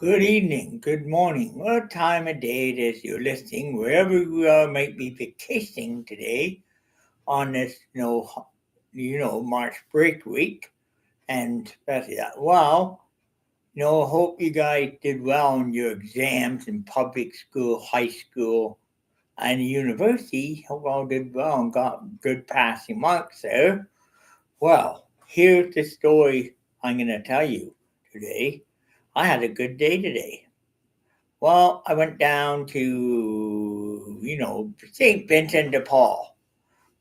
Good evening, good morning, what time of day it is you're listening, wherever you are, might be vacationing today on this, March break week, and especially that. Well, hope you guys did well in your exams in public school, high school, and university. Hope all did well and got good passing marks there. Well, here's the story I'm going to tell you today. I had a good day today. Well, I went down to, St. Vincent de Paul,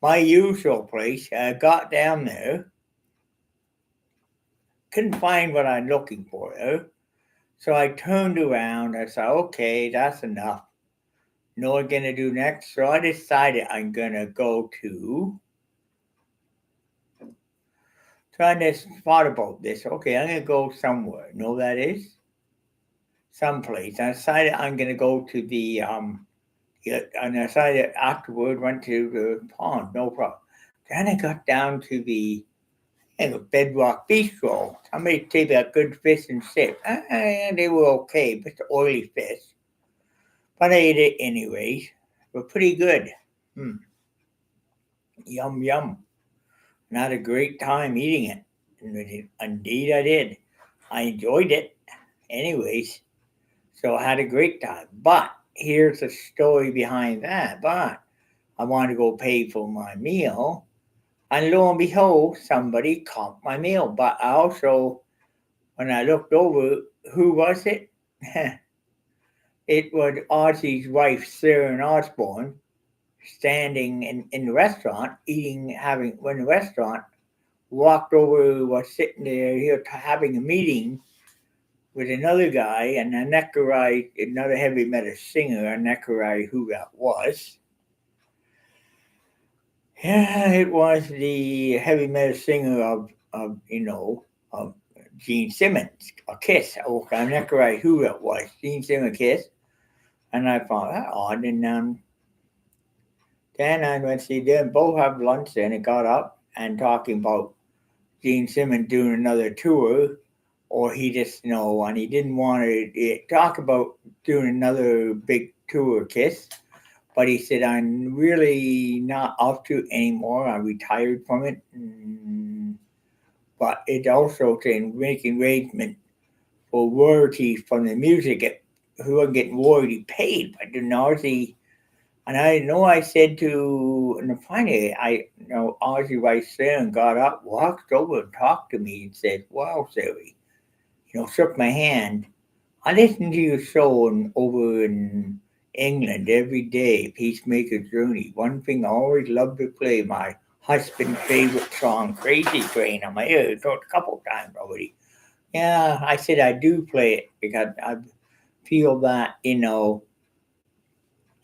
my usual place. I got down there, couldn't find what I'm looking for there. So I turned around. I said, okay, that's enough. You know what I'm going to do next? So I decided I'm going to go to, trying to thought about this. Okay, I'm going to go somewhere. You know that is? Someplace. I decided I'm going to go to the, yeah, and I decided afterward went to the pond, no problem. Then I got down to the Bedrock Bistro. Somebody take a good fish and chip. They were okay, but the oily fish. But I ate it anyways. They were pretty good. Hmm. Yum, yum. And I had a great time eating it. Indeed, I did. I enjoyed it anyways. So I had a great time. But here's the story behind that. But I wanted to go pay for my meal. And lo and behold, somebody comped my meal. But I also, when I looked over, who was it? It was Ozzy's wife, Sarah Osborne, standing in the restaurant, when the restaurant walked over, was sitting there here having a meeting with another guy, and I neckarized another heavy metal singer. I neckarized who that was. Yeah, it was the heavy metal singer of Gene Simmons, a Kiss. Oh, I'm not right who it was. Gene Simmons Kiss. And I thought that odd. And then I went to see them both have lunch and it got up and talking about Gene Simmons doing another tour. Or he just, and he didn't want to talk about doing another big tour Kiss. But he said, I'm really not up to it anymore. I retired from it. But it also saying making arrangement for royalties from the music who are getting royalty paid. But the Nazi, and I know I said to, and finally, Ozzy right there and got up, walked over and talked to me and said, wow, Siri, shook my hand. I listen to your show over in England every day, Peacemaker's Journey. One thing I always love to play, my husband's favorite song, Crazy Train, on my ear. It's a couple times already. Yeah, I said I do play it because I feel that,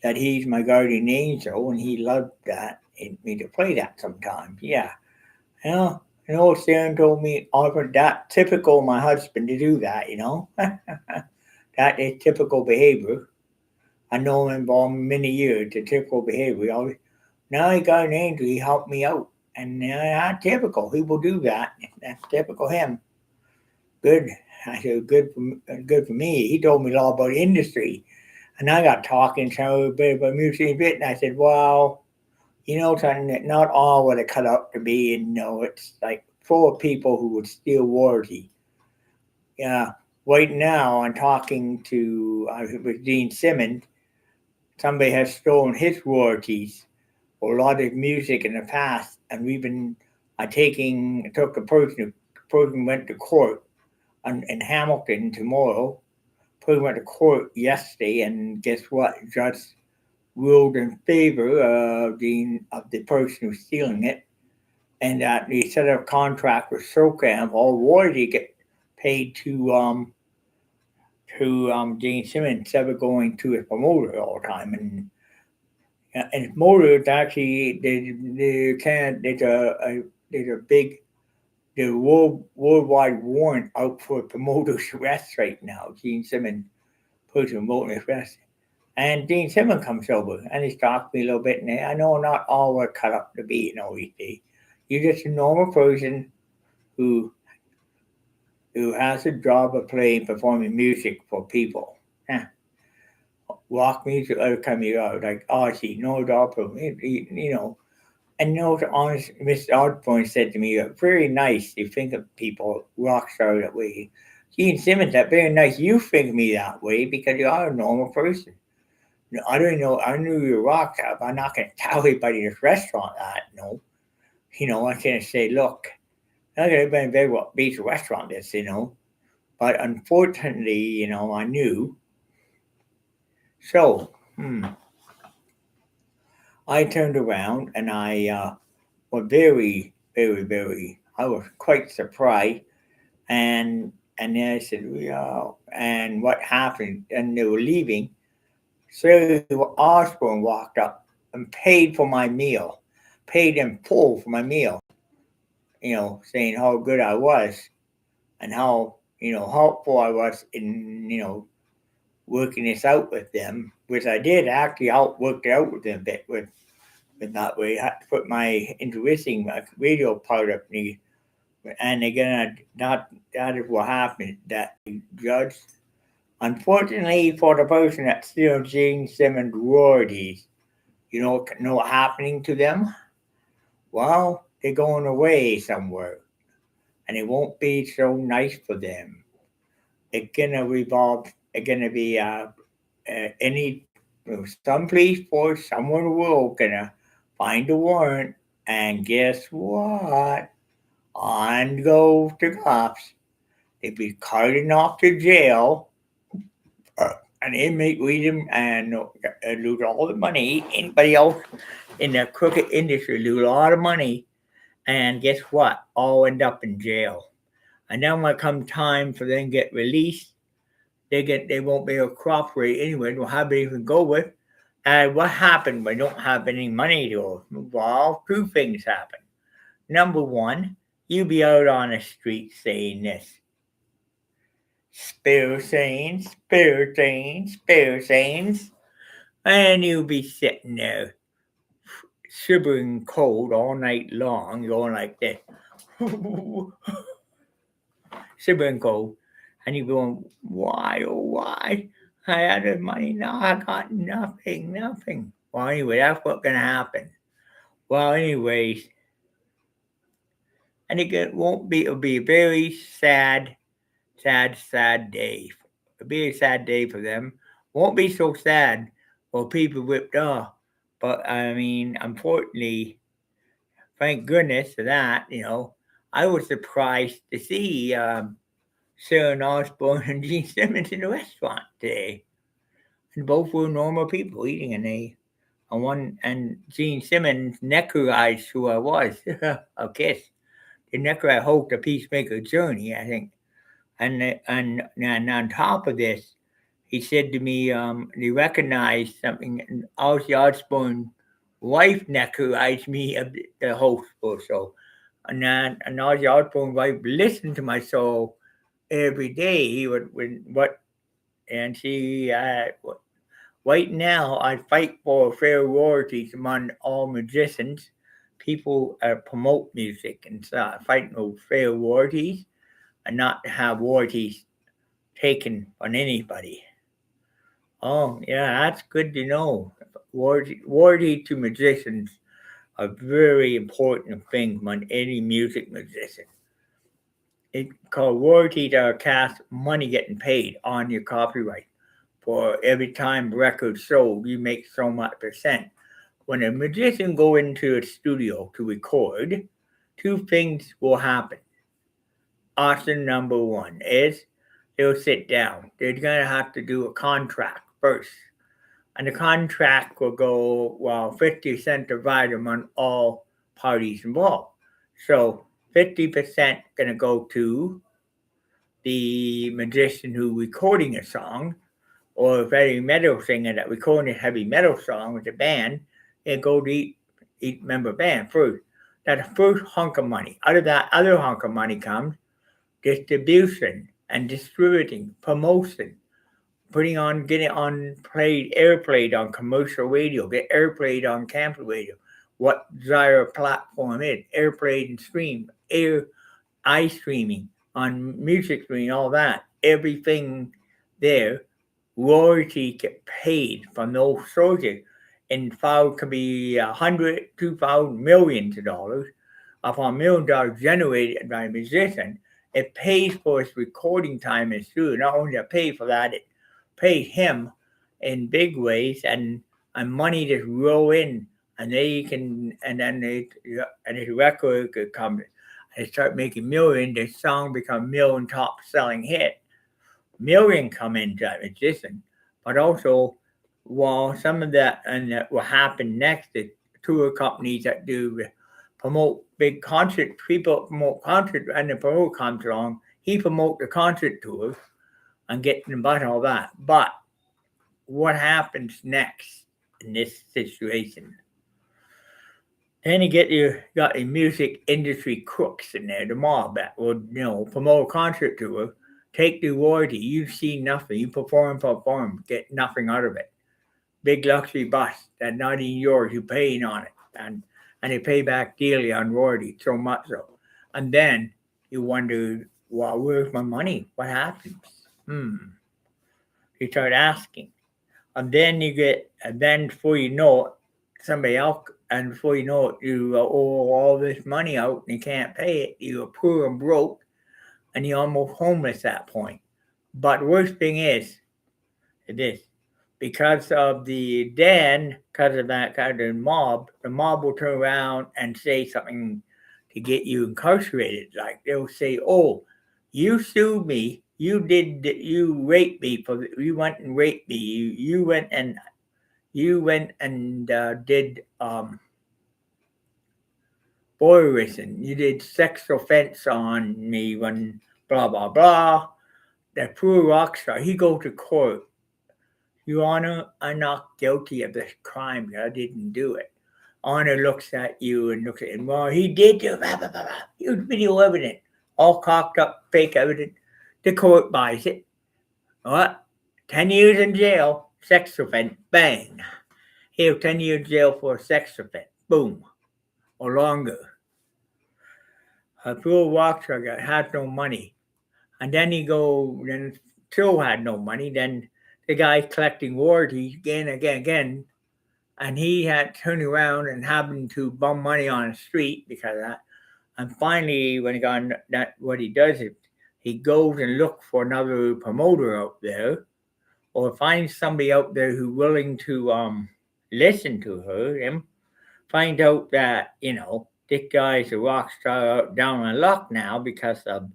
that he's my guardian angel and he loved that, and me to play that sometimes. Yeah. Well, Sharon told me, offered that typical my husband to do that. That is typical behavior. I know him for many years, the typical behavior. Now he got an angel, he helped me out. And not typical, he will do that. That's typical him. Good. I said, good for me. He told me all about industry. And I got talking so a bit about music bit, and I said, well, something that not all what it cut out to be, and it's like full of people who would steal royalty. Yeah, right now I'm talking to with Gene Simmons. Somebody has stolen his royalties for a lot of music in the past, and we've been took a person went to court in Hamilton tomorrow. Person went to court yesterday, and guess what? Judge ruled in favor of the person who's stealing it, and that they set up a contract with SOCAM. All royalty get paid to Gene Simmons instead of going to his promoter all the time. And his promoter is actually they can't there's a big the worldwide warrant out for promoter's arrest right now. Gene Simmons puts promoter's arrest. And Gene Simmons comes over and he's talked to me a little bit. And I know not all we're cut up to be, these days. You're just a normal person who who has a job of playing, performing music for people. Huh. Rock music, other kind of like Ozzy, no job for me, you know. And you know, the honest, Mr. Osborne said to me, very nice. You think of people, rock star that way. Gene Simmons, that very nice. You think of me that way because you are a normal person. No, I don't know. I knew you were a rock star, but I'm not going to tell everybody in this restaurant that. No, you know, I can't say, look, I'm not going to be very what beach restaurant is, you know. But unfortunately, you know, I knew. So, I turned around and I was very, very, very. I was quite surprised, and then I said, yeah. And what happened? And they were leaving. So Osborne walked up and paid for my meal, paid in full for my meal. You know, saying how good I was and how helpful I was in working this out with them, which I did actually work it out with them a bit with that way. I had to put my introducing my radio part of me, and again, that is what happened. That the judge, unfortunately, for the person that still Gene Simmons royalties, know what happening to them? Well, they're going away somewhere, and it won't be so nice for them. It's gonna revolve. It's gonna be any some police force, someone will gonna find a warrant, and guess what? On go the cops. They be carting off to jail. An inmate read them and lose all the money. Anybody else in the crooked industry lose a lot of money, and guess what? All end up in jail. And then when it come time for them to get released, they won't be able to cooperate anyway. Don't have anything to go with. And what happened when you don't have any money to move? Well, two things happen. Number one, you be out on the street saying this. Spare saying, spare saying, spare sayings. And you'll be sitting there shivering cold all night long, going like this. Shivering cold. And you're going, why, oh, why? I had the money, now I got nothing, nothing. Well, anyway, that's what's going to happen. Well, anyways, and it'll be a very sad, sad, sad day. It'll be a sad day for them. Won't be so sad for people ripped off. But I mean, unfortunately, thank goodness for that, I was surprised to see Sharon Osbourne and Gene Simmons in the restaurant today. And both were normal people eating, and Gene Simmons nectarized who I was. A kiss. The nectarized hope the peacemaker journey, I think. And on top of this, he said to me, he recognized something. And Ozzy Osbourne's wife nectarized me of the host for so. And Ozzy Osbourne's wife listened to my soul every day. He would what, and she right now, I fight for fair royalties among all musicians. People promote music and stuff, fighting for fair royalties and not have royalties taken on anybody. Oh, yeah, that's good to know. Royalty to musicians are very important thing on any music musician. It's called royalties are cast money getting paid on your copyright. For every time record sold, you make so much percent. When a magician go into a studio to record, two things will happen. Option number one is they'll sit down. They're gonna have to do a contract first. And the contract will go 50% divided among all parties involved. So 50% gonna go to the magician who recording a song, or a heavy metal singer that recording a heavy metal song with a band, and go to each member band first. That's the first hunk of money. Out of that other hunk of money comes distribution and distributing, promotion, getting on airplayed on commercial radio, get airplayed on campus radio. What desired platform is airplayed and streamed, air eye streaming on music screen, all that, everything there, royalty get paid from those sources. And file could be 100, 2,000, millions of dollars. Upon $1 million generated by a musician, it pays for his recording time in studio. Not only to pay for that, it pays him in big ways, and money just roll in, and they can, and then and his record could come and start making millions. The song become million top selling hit. Million come into that musician, but also, while some of that and that will happen next, the tour companies that do promote big concert, people promote concert, and the promoter comes along, he promote the concert tours and get them about all that. But what happens next in this situation? Then you got the music industry crooks in there, the mob that would, promote a concert tour, take the royalty. You see nothing. You perform, get nothing out of it. Big luxury bus that not even yours. You paying on it, and they pay back daily on royalty, so much so. And then you wonder, well, where's my money? What happens? You start asking, and then before you know it, somebody else, and before you know it, you owe all this money out and you can't pay it. You're poor and broke, and you're almost homeless at that point. But the worst thing is this: because of because of that kind of mob, the mob will turn around and say something to get you incarcerated. Like they'll say, "Oh, you sued me. You raped me you went and raped me. You went and did voyeurism. You did sex offense on me when blah blah blah." The poor rock star, he go to court. Your Honor, I'm not guilty of this crime. I didn't do it. Honor looks at you and looks at him. Well, he did do blah, blah, blah, blah. Huge video evidence. All cocked up, fake evidence. The court buys it. What? 10 years in jail. Sex offense. Bang. Here, 10 years in jail for a sex offense. Boom. Or longer. A poor rock star guy had no money. And then still had no money. Then the guy collecting royalties again, and he had turned around and happened to bum money on the street because of that. And finally, when he got that, what he does is he goes and looks for another promoter out there, or finds somebody out there who's willing to listen to him. Find out that this guy's a rock star down on luck now because of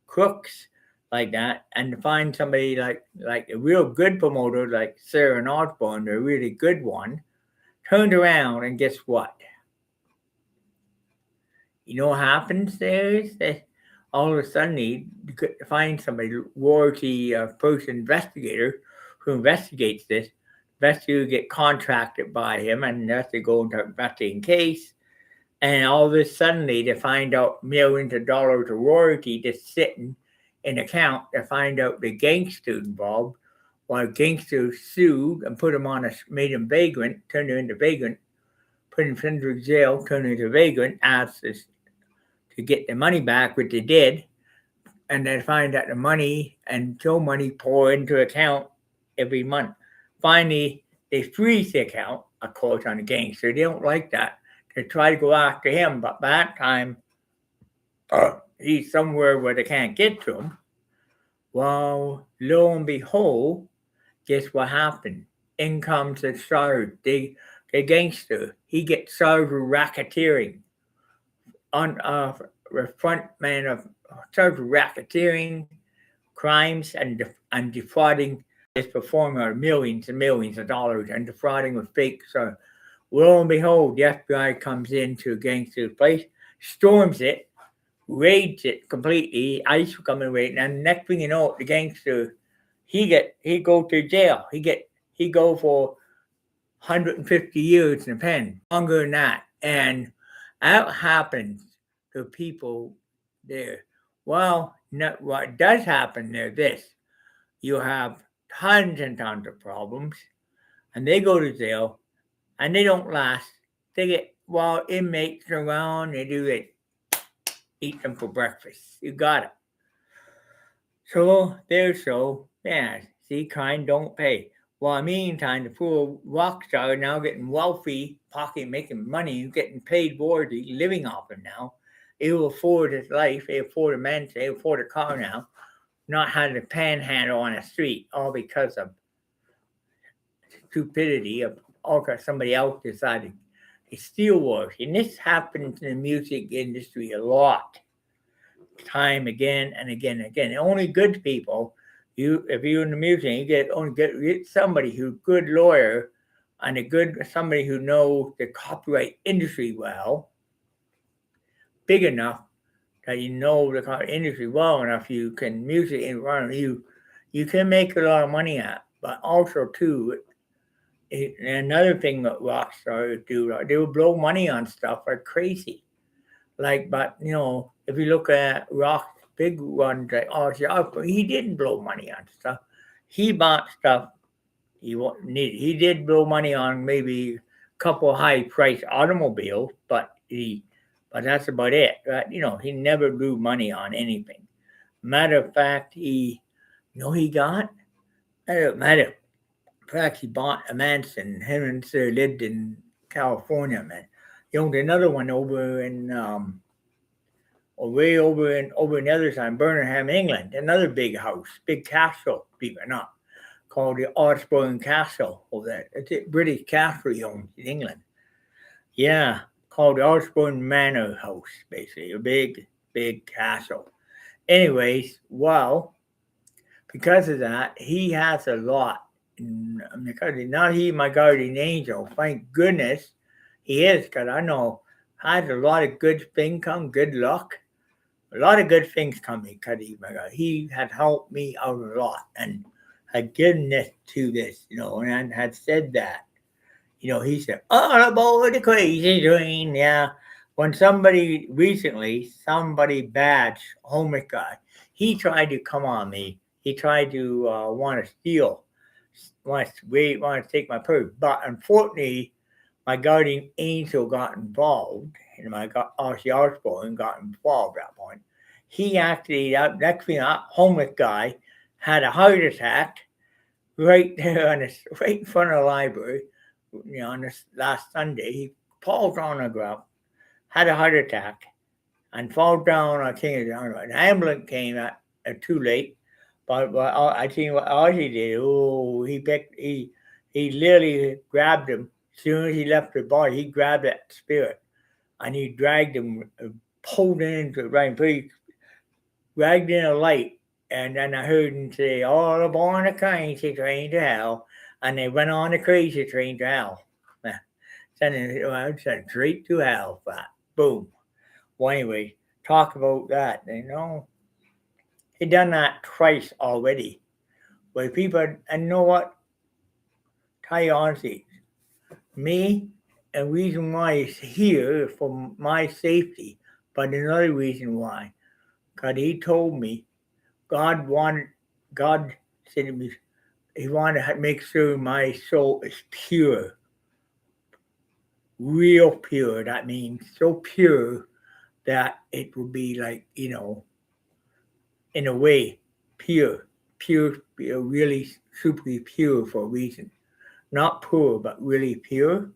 crooks like that, and to find somebody like a real good promoter like Sarah and Osborne, a really good one, turned around and guess what? You know what happens there is that all of a sudden you find somebody, royalty person investigator who investigates this. Investigator get contracted by him, and they go into investigating case. And all of a sudden they find out millions of dollars of royalty just sitting in account. To find out the gangster involved, while gangster sued and made him vagrant, turned him into vagrant, put him in federal jail, turned him into vagrant, asked to get the money back, which they did, and then find out the money and show money pour into account every month. Finally, they freeze the account, of course, on the gangster. They don't like that. They try to go after him, but by that time, he's somewhere where they can't get to him. Well, lo and behold, guess what happened? In comes the charge. The gangster. He gets charged with racketeering. Front man of charged with racketeering, crimes, and defrauding this performer millions and millions of dollars and defrauding with fake. So, lo and behold, the FBI comes into a gangster's place, storms it, raids it completely. ICE will come and raid, and next thing you know, the gangster he go to jail. He go for 150 years in a pen, longer than that, and that happens to people there. Well, what does happen there? This you have tons and tons of problems, and they go to jail, and they don't last. They get inmates around. They do it. Eat them for breakfast. You got it. So there's so, yeah, see, kind don't pay. Well, meantime, the poor rock star now getting wealthy, pocket making money, getting paid royalty, living off him now. He'll afford his life, he afford a mansion, he afford a car now, not having a panhandle on the street, all because of stupidity of somebody else decided to steal royalty. And this happens in the music industry a lot, time again and again and again. Only good people, if you're in the music, you get somebody who's a good lawyer and somebody who knows the copyright industry well, big enough that you know the copyright industry well enough. You can music in front of you can make a lot of money at. But also too, another thing that rock stars do, they will blow money on stuff like crazy. Like, but if you look at rock big ones like Ozzy, he didn't blow money on stuff. He bought stuff he needed. He did blow money on maybe a couple high priced automobiles, but that's about it. Right? He never blew money on anything. Matter of fact, he got matter of fact, he bought a mansion. Him and Sir lived in California, man. He owned another one over in way over in the other side, Birmingham, England. Another big house, big castle, believe it or not, called the Osborne Castle over there. It's a British castle he owns in England. Yeah, called the Osborne Manor House, basically a big castle. Anyways, well, because of that, he has a lot. Not he, my guardian angel. Thank goodness he is, because I know I had a lot of good things come, good luck. A lot of good things come because he had helped me out a lot and had given this to this, and had said that. He said, all aboard the crazy train. Yeah. When somebody bad, homeless guy, he tried to come on me. He tried to want to steal, want to take my purse. But unfortunately, my guardian angel got involved, and my Ozzy Osbourne got involved at that point. He actually, that homeless guy, had a heart attack right there right in front of the library. On this last Sunday, he falls on the ground, had a heart attack, and fall down. I think an ambulance came at too late. But I think what Ozzy did, he literally grabbed him. As soon as he left the body, he grabbed that spirit and he dragged him, pulled him into the dragged in a light. And then I heard him say, all aboard the crazy train to hell. And they went on the crazy train to hell. Sent straight to hell. Boom. Well, anyway, talk about that. He done that twice already. Where people, and you know what? Tell you honestly, me, and reason why he's here for my safety, but another reason why, because he told me God said to me, he wanted to make sure my soul is pure, real pure. That means so pure that it will be like, in a way, pure, really super pure for a reason. Not poor, but really pure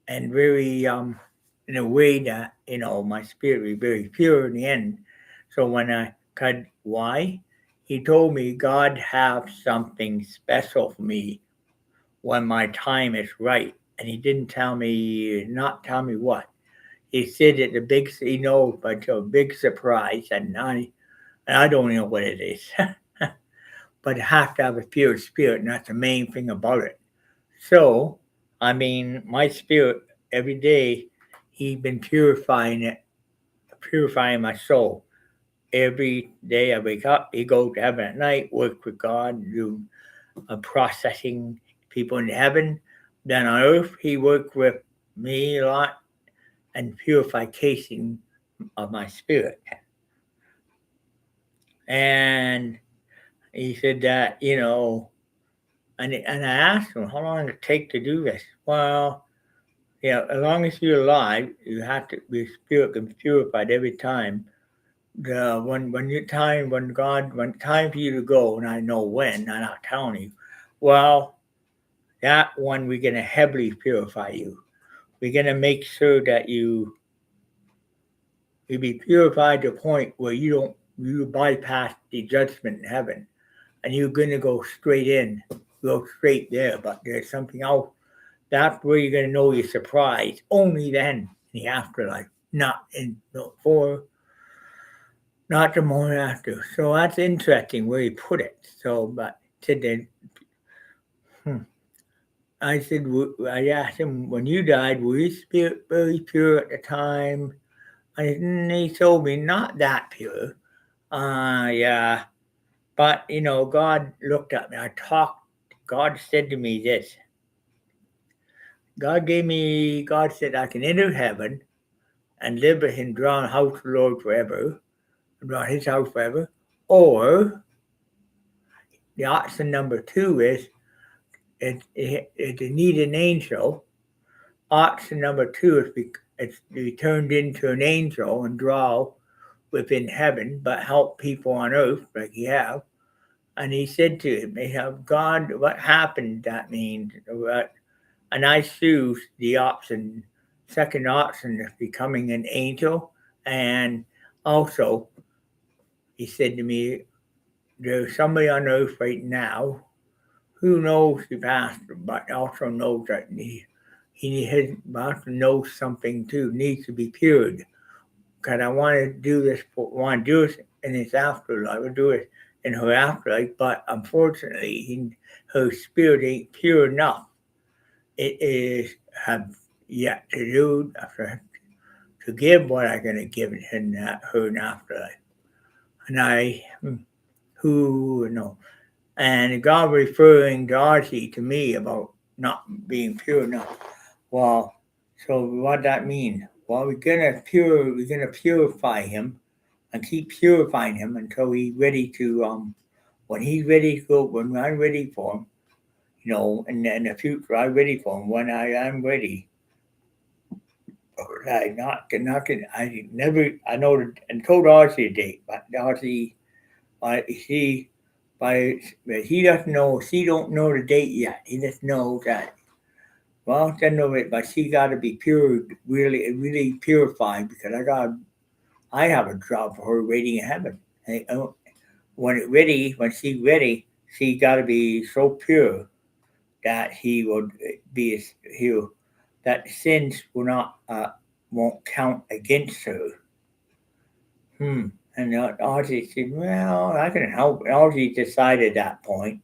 and very, in a way that, my spirit will be very pure in the end. So why? He told me God have something special for me when my time is right. And he didn't not tell me what. He said that but a big surprise, and I don't know what it is. But I have to have a pure spirit, and that's the main thing about it. So, my spirit, every day, he's been purifying my soul. Every day I wake up, he goes to heaven at night, work with God, do processing people in heaven. Then on earth, he worked with me a lot and purification of my spirit. And he said that, and I asked him, how long did it take to do this? Well, as long as you're alive, you have to be spirit can be purified every time when time for you to go, and I know when, I'm not telling you. Well, that one we're gonna heavily purify you. We're gonna make sure that you be purified to a point where you bypass the judgment in heaven, and you're gonna go straight there. But there's something else. That's where you're gonna know you're surprised. Only then in the afterlife, not in no, for not the morning after. So that's interesting where you put it. So, but today, hmm, I said, I asked him, when you died, were your spirit very pure at the time? And he told me, not that pure. Yeah. But, God looked at me. God said to me this. God said, I can enter heaven and live with him, draw a house of the Lord forever, draw his house forever. Or the option number two is, it need an angel. Option number two is it's be turned into an angel and draw within heaven, but help people on earth like you have. And he said to him, they have God, what happened, that means. And I choose the second option of becoming an angel. And also, he said to me, there's somebody on earth right now who knows the pastor, but also knows that he also knows something too, needs to be cured. Because I want to do this, in his afterlife, I do it in her afterlife, but unfortunately, her spirit ain't pure enough. It is have yet to do to give what I'm going to give her in afterlife. And who know, and God referring Darcy to me about not being pure enough. Well, so what that mean? Well, we're gonna purify him and keep purifying him until he's ready to when he's ready to go, when I'm ready for him, in the future I'm ready for him, when I am ready. I not I never I know and told Darcy a date, but Darcy she but he doesn't know, she don't know the date yet. He just knows that, well, doesn't know it, but she got to be pure, really, really purified, because I have a job for her waiting in heaven. And, when she's ready, she got to be so pure that he will be, he'll, that sins will not, won't count against her. And Audrey said, well, I can help. Audrey decided at that point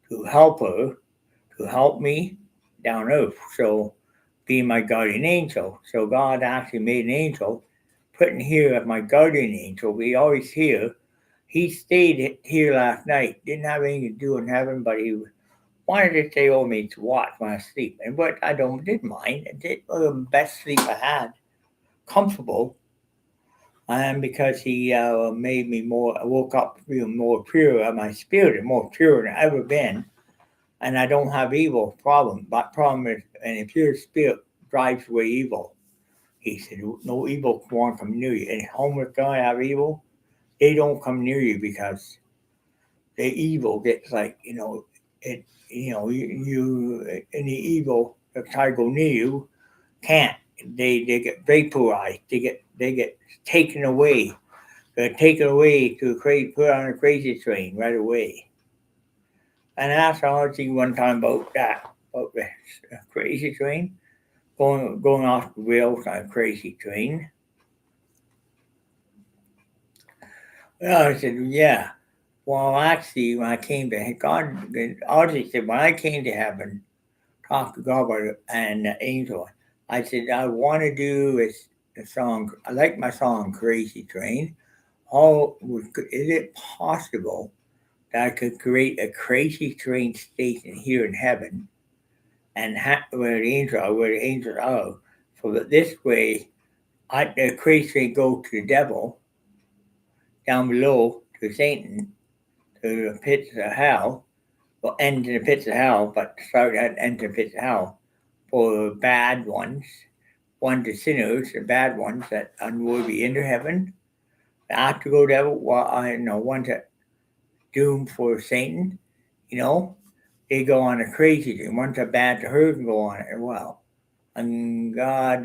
to help her, to help me down earth. So, be my guardian angel. So, God actually made an angel, putting here as my guardian angel. We always hear. He stayed here last night. Didn't have anything to do in heaven, but he wanted to stay over me to watch when I sleep. And what I didn't mind. It did the best sleep I had, comfortable. And because he made me more, I woke up feeling more pure, my spirit is more pure than I've ever been, and I don't have evil problem. But problem is, and a pure spirit drives away evil. He said, no evil won't come near you. And homeless guy have evil, they don't come near you, because the evil gets like, any evil that try to go near you can't. They get vaporized. They get taken away. They're taken away put on a crazy train right away. And I asked Archie one time about the crazy train, going off the rails on a crazy train. Well, I said, yeah. Well, actually, when I came to God, Archie said, when I came to heaven, talked to God and the angel, I said, I want to do a song. I like my song, Crazy Train. Is it possible that I could create a crazy train station here in heaven, and where the angels are, so that this way, the crazy train go to the devil, down below to Satan, to the pits of hell, well, end in the pits of hell, but start at end the pits of hell for bad ones, one to sinners, the bad ones that unworthy enter heaven, Not to go devil. Well, I know ones that doomed for Satan. You know, they go on a crazy dream. Ones that bad to her can go on it as well. And God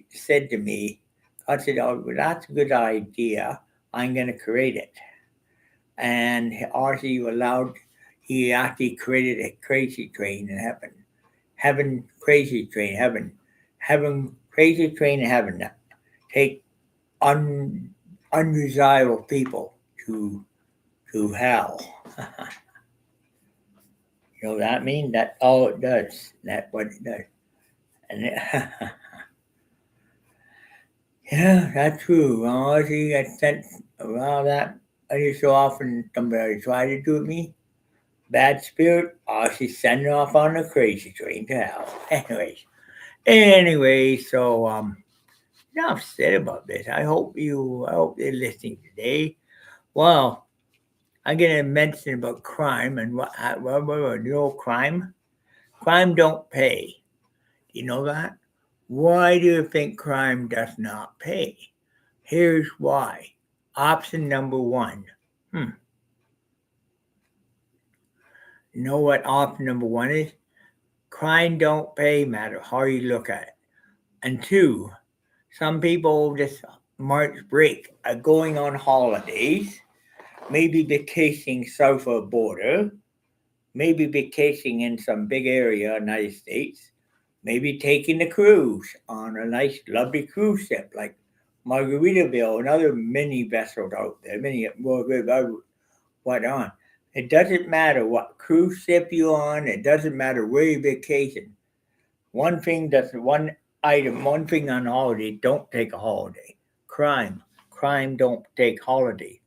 said to me, God said, "Oh, well, that's a good idea. I'm going to create it." And also, he actually created a crazy train in heaven. Heaven, crazy train, heaven. Heaven, crazy train in heaven. Take un, undesirable people to hell. You know what that means? That's all it does. That's what it does. And it, yeah, that's true. I see I sent around that every so often somebody try to do it me. Bad spirit, I should send it off on a crazy train to hell. So enough said about this. I hope you're listening today. Well, I'm gonna mention about crime and you know crime? Crime don't pay. You know that? Why do you think crime does not pay? Here's why. Option number one. Hmm. You know what option number one is? Crime don't pay matter how you look at it. And two, some people this March break are going on holidays, maybe vacationing south of the border, maybe vacationing in some big area of the United States, maybe taking a cruise on a nice, lovely cruise ship like Margaritaville and other mini vessels out there, many more good what on. It doesn't matter what cruise ship you're on, it doesn't matter where you vacation. One thing on holiday, don't take a holiday. Crime. Crime don't take holiday.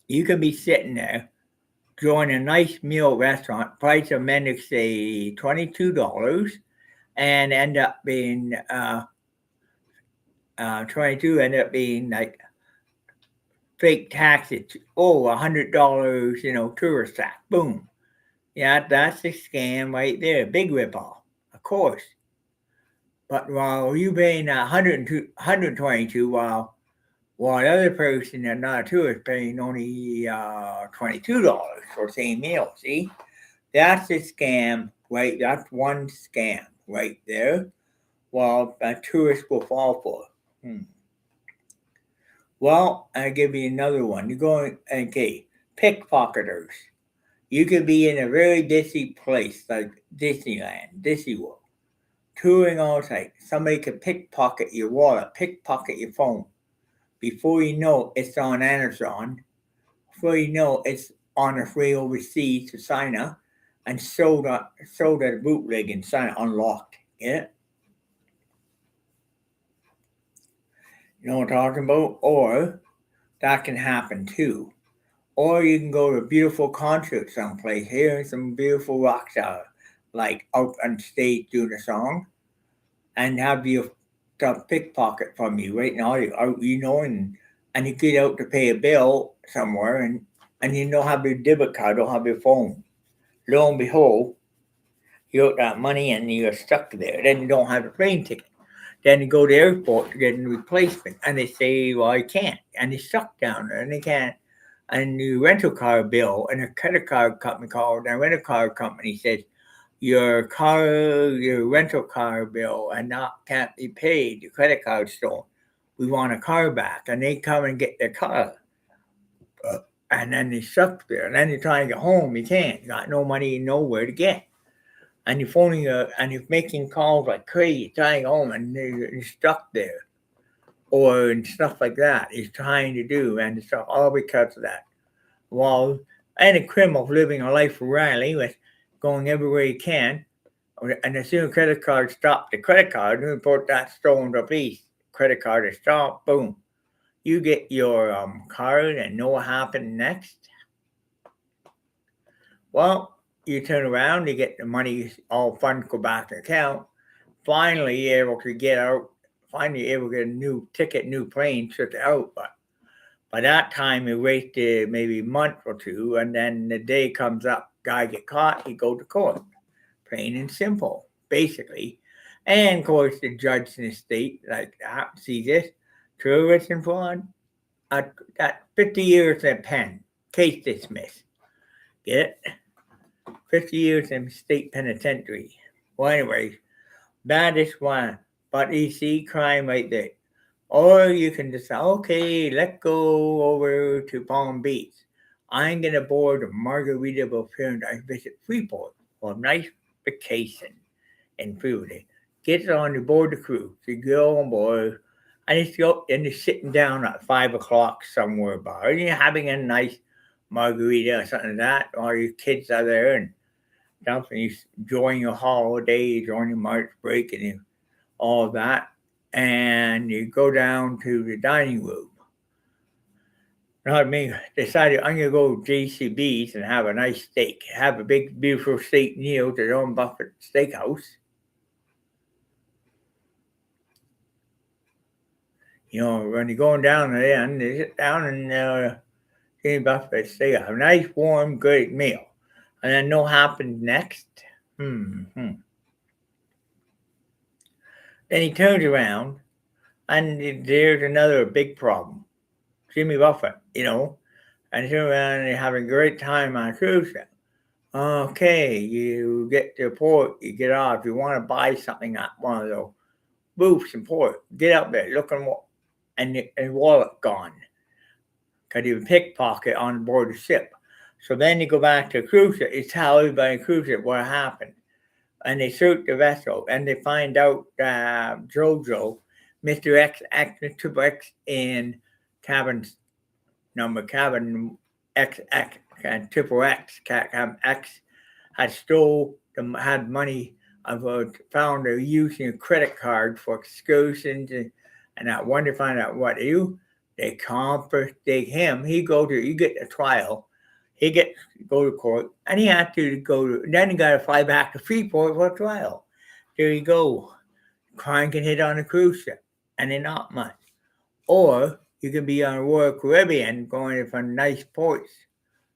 You can be sitting there, join a nice meal restaurant, price of menu say $22, and end up being 22 end up being like fake taxes. Oh, $100, tourist tax. Boom. Yeah, that's a scam right there. Big ripoff, of course. But while you paying 122, while the other person that not a tourist paying only $22 for the same meal. See, that's a scam, right? That's one scam right there. While a tourist will fall for. Hmm. Well, I'll give you another one. You're going, okay, pickpocketers. You could be in a very busy place like Disneyland, Disney World, touring all night. Somebody could pickpocket your wallet, pickpocket your phone. Before you know it's on Amazon. Before you know it's on its way overseas to China and sold at a bootleg in China unlocked. Yeah? You know what I'm talking about? Or that can happen too. Or you can go to a beautiful concert someplace, hear some beautiful rock star, like out on stage doing a song, and have your stuff pickpocket from you right now, and you get out to pay a bill somewhere, and you don't have your debit card, don't have your phone. Lo and behold, you got that money and you're stuck there. Then you don't have a plane ticket. Then you go to the airport to get a replacement, and they say, "Well, I can't," and you're stuck down there, and they can't. And the rental car bill, and a credit card company called, and a rental car company says your rental car bill, and not can't be paid. Your credit card stolen. We want a car back, and they come and get their car, and then they stuck there. And then you try to get home, you can't. You got no money, nowhere to get. And you're phoning, and you're making calls like crazy, trying home, and you're stuck there, or and stuff like that. He's trying to do, and stuff all because of that. Well, any criminal living a life around with going everywhere he can, and as soon as credit card stop the credit card, and report that stolen to police. Credit card is stopped, boom. You get your card and know what happened next. Well, you turn around, you get the money, all funds go back to account. Finally, you're able to get out. Finally, you're able to get a new ticket, new plane, took it out. But by that time, you waited maybe a month or two, and then the day comes up, guy get caught, he go to court. Plain and simple, basically. And of course, the judge in the state like that sees this tourist and fraud. That 50 years in pen, case dismissed. Get it? 50 years in state penitentiary. Well, anyway, that is one. But you see crime right there. Or you can decide, okay, let's go over to Palm Beach. I'm going to board a Margaritaville Paradise visit Freeport for a nice vacation in Florida. Get on the board the cruise. You go on board, and it's go and you're sitting down at 5 o'clock somewhere bar, and you're having a nice margarita or something like that, or your kids are there and something, you enjoying your holiday, enjoying your March break, and all of that, and you go down to the dining room. Not me. Decided I'm gonna go to JCB's and have a nice steak. Have a big, beautiful steak meal at their own Buffett Steakhouse. When you're going down there, and they sit down and Jimmy Buffett Steakhouse, have a nice, warm, great meal, and then what happens next? Then he turns around, and there's another big problem. Jimmy Buffett, and turn around and having a great time on a cruise ship. Okay, you get to the port, you get off. You want to buy something at one of those booths in port. Get up there, looking, and your wallet gone because you pickpocket on board the ship. So then you go back to the cruise ship. You tell everybody on the cruise ship what happened, and they search the vessel, and they find out Jojo, Mr. X, Triple X, in cabin XX, Triple X, X had had money found they're using a credit card for excursions, and I wanted to find out what they do. They confiscate him. You get a trial. He go to court, and he had to then he got to fly back to Freeport for a trial. There you go. Crime can hit on a cruise ship, and they're not much. Or you can be on Royal Caribbean going from nice ports.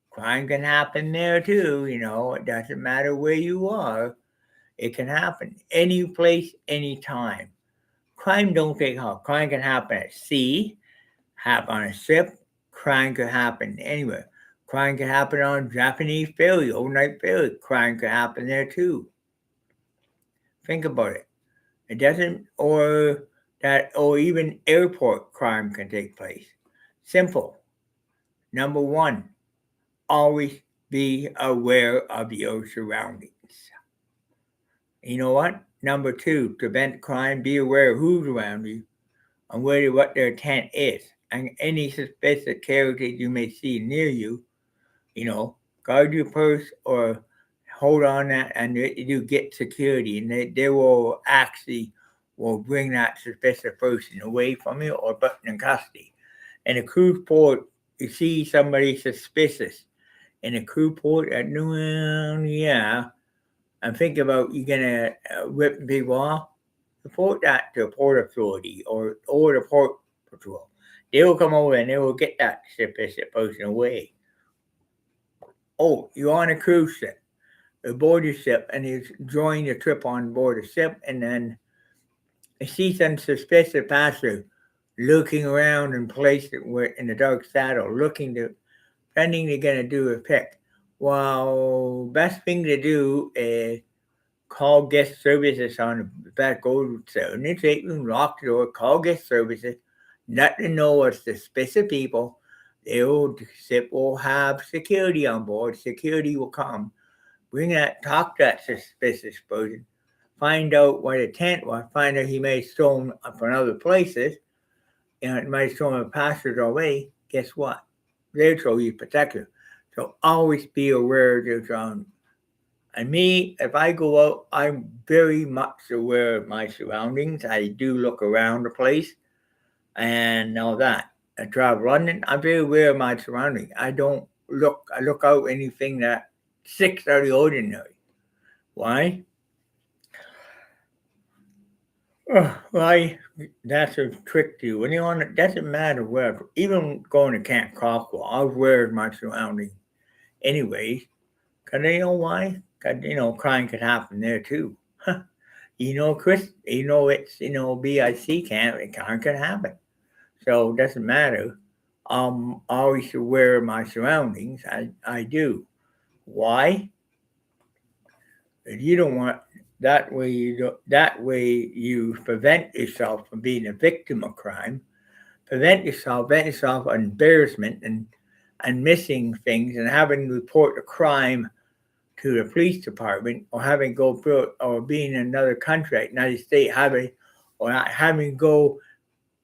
Crime can happen there too, It doesn't matter where you are. It can happen any place, anytime. Crime don't take off. Crime can happen at sea, happen on a ship. Crime could happen anywhere. Crime can happen on Japanese ferry, overnight ferry. Crime could happen there too. Think about it. It doesn't, or even airport crime can take place. Simple. Number one, always be aware of your surroundings. You know what? Number two, to prevent crime, be aware of who's around you and what their intent is. And any suspicious characters you may see near you, guard your purse or hold on that, and you get security, and they will actually bring that suspicious person away from you or put in custody. In a cruise port, you see somebody suspicious in a cruise port, yeah, and think about you're gonna rip people off. Report that to a port authority or the port patrol. They will come over and they will get that suspicious person away. Oh, you're on a cruise ship, aboard your ship, and you join the trip on board the ship, and then you see some suspicious passenger looking around in place in the dark shadow, pretending they're gonna do a pick. Well, best thing to do is call guest services on the back over 78 room, lock the door, call guest services, let them know it's suspicious people. The ship will have security on board. Security will come, talk to that suspicious person, find out what intent was, find out he may have stolen from other places, it might have stolen a passenger away. Guess what? They'll show you protector. So always be aware of your surroundings. And me, if I go out, I'm very much aware of my surroundings. I do look around the place and all that. I travel London, I'm very aware of my surroundings. I look out anything that 6 out of the ordinary. Why? Why? That's a trick to you. When you're on it, doesn't matter where. Even going to Camp Cockwell, I'm aware of my surroundings. Anyways, because you know why? Because, crime could happen there too. Chris, it's, BIC camp, crime can happen. So it doesn't matter always aware of my surroundings. I do. Why? You don't want that way you prevent yourself from being a victim of crime. Prevent yourself embarrassment and missing things and having to report a crime to the police department or having to go through or being in another country, like United States, or not having to go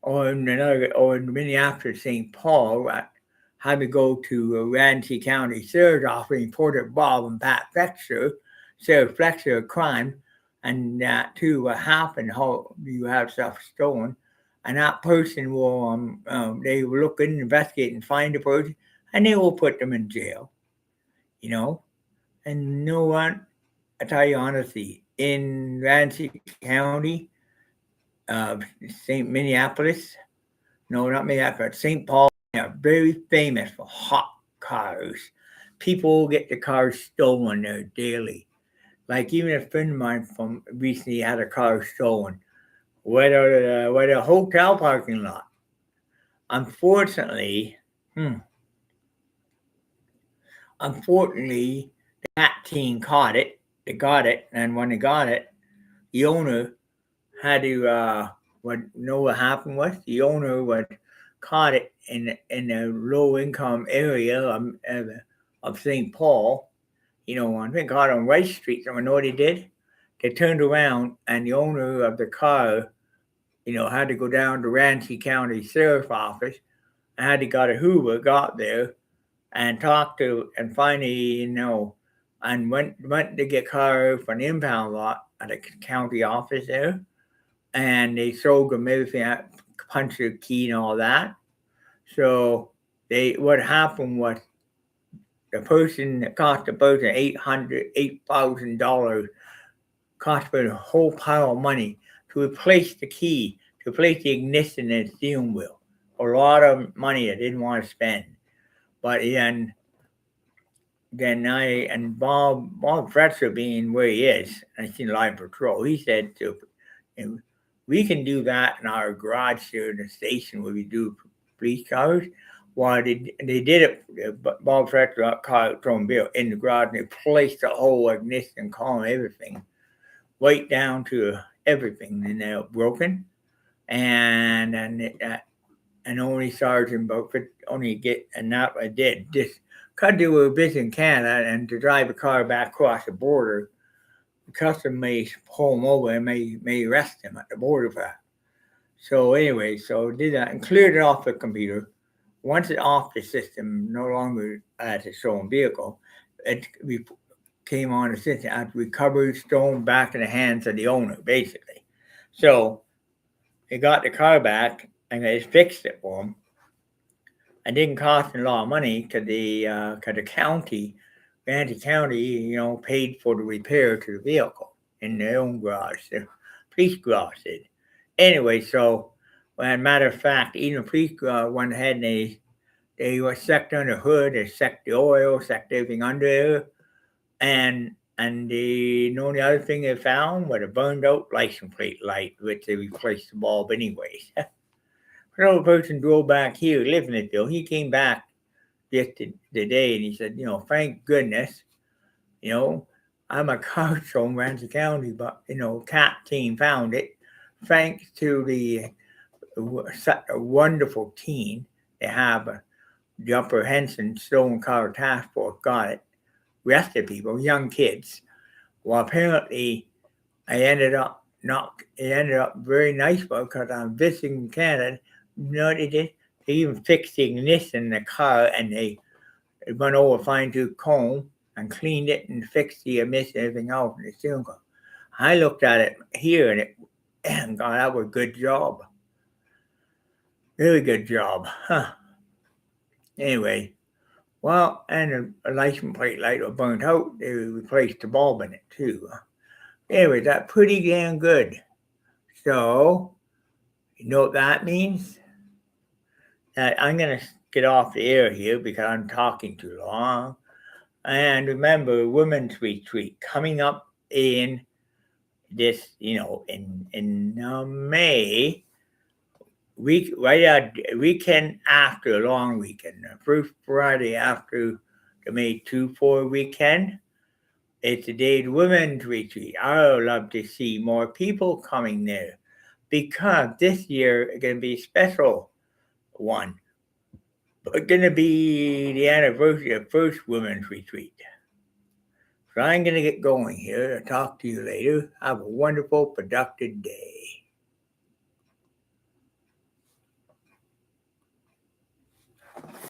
or in Minneapolis, St. Paul, having to go to Ramsey County Sheriff's Office and report a Bob and Pat Flexer, Sheriff Flexer, a crime, and that too what happened, how you have stuff stolen, and that person will they will look in, investigate, and find the person, and they will put them in jail, you know. And you know what? I tell you honestly, in Ramsey County, St. Minneapolis, no, not Minneapolis, St. Paul, are very famous for hot cars. People get the cars stolen there daily. Like even a friend of mine from recently had a car stolen. Where the hotel parking lot. Unfortunately, hmm, unfortunately, that team caught it. They got it, and when they got it, the owner had to. What know what happened was the owner was caught it in a low income area of St. Paul. You know, I think caught on Rice Street. So I know what they did. They turned around, and the owner of the car, had to go down to Ramsey County Sheriff's Office. I had to got a Hoover, got there, and talked to, and finally, and went to get car from the impound lot at the county office there, and they showed them everything, punch their key and all that. So what happened was the person that cost the person $8,000 cost for a whole pile of money to replace the key, to replace the ignition and steering wheel. A lot of money I didn't want to spend. But then Bob Fretzer being where he is, I seen line patrol, he said we can do that in our garage here in the station where we do police cars. Well, they did it. Bob Fretzer got car thrown bill in the garage and they placed the whole ignition column, everything, right down to everything, and they're broken. And only sergeant, but only get, and that I did just because they were busy in Canada and to drive a car back across the border, the customer may pull them over and may arrest them at the border for that. So anyway, so did that and cleared it off the computer. Once it's off the system, no longer as a stolen vehicle, it came on the system as recovered, stolen back in the hands of the owner, basically. So they got the car back and they fixed it for them. It didn't cost a lot of money because the county, Ramsey County, paid for the repair to the vehicle in their own garage. The police garage did. Anyway, so as a matter of fact, even the police garage went ahead and they were sucked under the hood, they sucked the oil, sucked everything under there, and the only other thing they found was a burned out license plate light, which they replaced the bulb anyways. Another person drove back here, lived in it, he came back just today and he said, thank goodness, I'm a car from Ramsey County, but, CAT team found it. Thanks to such a wonderful team. They have the Upper Henson Stolen Car Task Force got it, arrested people, young kids. Well, apparently, it ended up very nice because I'm visiting Canada. You know what they did? They even fixed the ignition in the car and they went over a fine tooth comb and cleaned it and fixed the emission and everything else in the steering wheel. I looked at it here and God, that was a good job. Really good job. Huh. Anyway, well, and a license plate light was burnt out. They replaced the bulb in it too. Anyway, that's pretty damn good. So, you know what that means? That I'm going to get off the air here because I'm talking too long. And remember, Women's Retreat coming up in this, in May. weekend after a long weekend, the first Friday after the May 24 weekend. It's a day of women's retreat. I would love to see more people coming there because this year it's going to be a special one. It's going to be the anniversary of first women's retreat. So I'm going to get going here. I'll talk to you later. Have a wonderful, productive day.